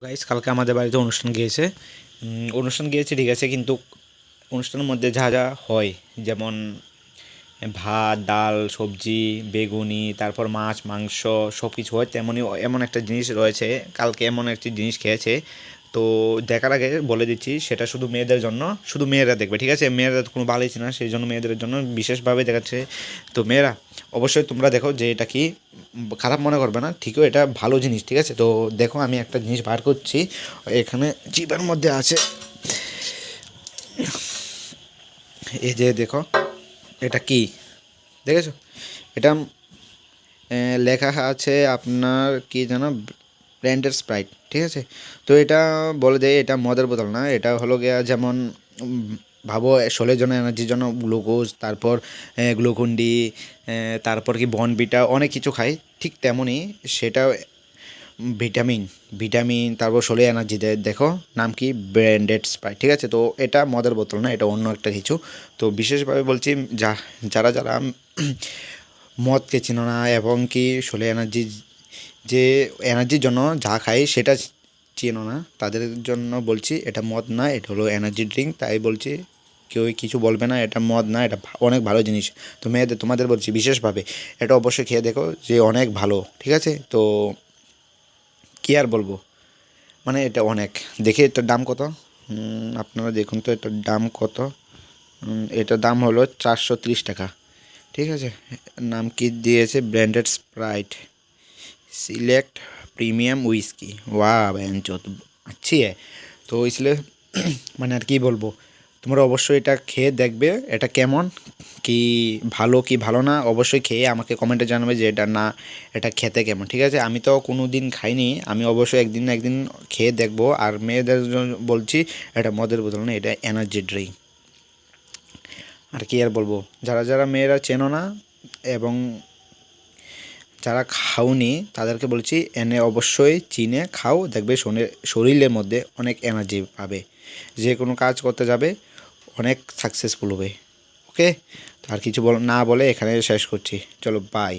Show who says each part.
Speaker 1: Guys কালকে আমাদের বাড়িতে অনুষ্ঠান গিয়েছে। অনুষ্ঠান গিয়েছে ঠিক আছে, কিন্তু অনুষ্ঠানের মধ্যে যা যা হয়, যেমন ভাত, ডাল, সবজি, বেগুনি, তারপর মাছ, মাংস সব কিছু হয়, তেমনই এমন একটা জিনিস রয়েছে। কালকে এমন একটি জিনিস খেয়েছে, তো দেখার আগে বলে দিচ্ছি সেটা শুধু মেয়েদের জন্য, শুধু মেয়েরা দেখবে, ঠিক আছে? মেয়েরা কোনো ভালোই না, সেই জন্য মেয়েদের জন্য বিশেষভাবে দেখাচ্ছে। তো মেয়েরা অবশ্যই তোমরা দেখো যে এটা কি, খারাপ মনে করবে না, ঠিকই এটা ভালো জিনিস, ঠিক আছে? তো দেখো আমি একটা জিনিস বার করছি, এখানে জিপের মধ্যে আছে, এই যে দেখো এটা কি দেখেছো? এটা লেখা আছে আপনার কি যেন, ব্র্যান্ডের স্প্রাইট, ঠিক আছে? তো এটা বলে দেয় এটা মদের বোতল না, এটা হলো গিয়া যেমন ভাবো শরীরের জন্য, এনার্জির জন্য গ্লুকোজ, তারপর গ্লুকন্ডি, তারপর কি বনবিটা, অনেক কিছু খাই, ঠিক তেমনই সেটা ভিটামিন, তারপর শরীরে এনার্জি দেয়। দেখো নাম কি, ব্র্যান্ডেড স্প্রাইট, ঠিক আছে? তো এটা মদের বোতল না, এটা অন্য একটা কিছু। তো বিশেষভাবে বলছি, যারা যারা মদকে চিনো না এবং কি শরীরে এনার্জি, যে এনার্জির জন্য যা খাই সেটা চেনো না, তাদের জন্য বলছি এটা মদ না, এটা হলো এনার্জি ড্রিঙ্ক। তাই বলছি কেউ কিছু বলবে না, এটা মদ না, এটা অনেক ভালো জিনিস। তো মেয়েদের, তোমাদের বলছি বিশেষভাবে, এটা অবশ্যই খেয়ে দেখো যে অনেক ভালো, ঠিক আছে? তো কী আর বলবো, মানে এটা অনেক, দেখে এটার দাম কত, আপনারা দেখুন তো এটার দাম কত। এটার দাম হলো 430 টাকা, ঠিক আছে? নাম কি দিয়েছে, branded Sprite select premium whisky. वाह बहन चोत, अच्छी है। তো इसलिए মানে আর কি বলবো, তোমরা অবশ্যই এটা খেয়ে দেখবে এটা কেমন, কি ভালো কি ভালো না, অবশ্যই খেয়ে আমাকে কমেন্টে জানাবে যে এটা না, এটা খেতে কেমন, ঠিক আছে? আমি তো কোনো দিন খাইনি, আমি অবশ্যই একদিন না একদিন খেয়ে দেখবো। আর মেয়েদের জন্য বলছি, এটা মদের বোতল না, এটা এনার্জি ড্রিঙ্ক। আর কি আর বলবো, যারা যারা মেয়েরা চেনো না এবং যারা খাওনি তাদেরকে বলছি এনে অবশ্যই চিনে খাও, দেখবে শরীরের মধ্যে অনেক এনার্জি পাবে, যে কোনো কাজ করতে যাবে অনেক সাকসেসফুল হবে। ওকে, তো আর কিছু না বলে এখানে শেষ করছি, চলো বাই।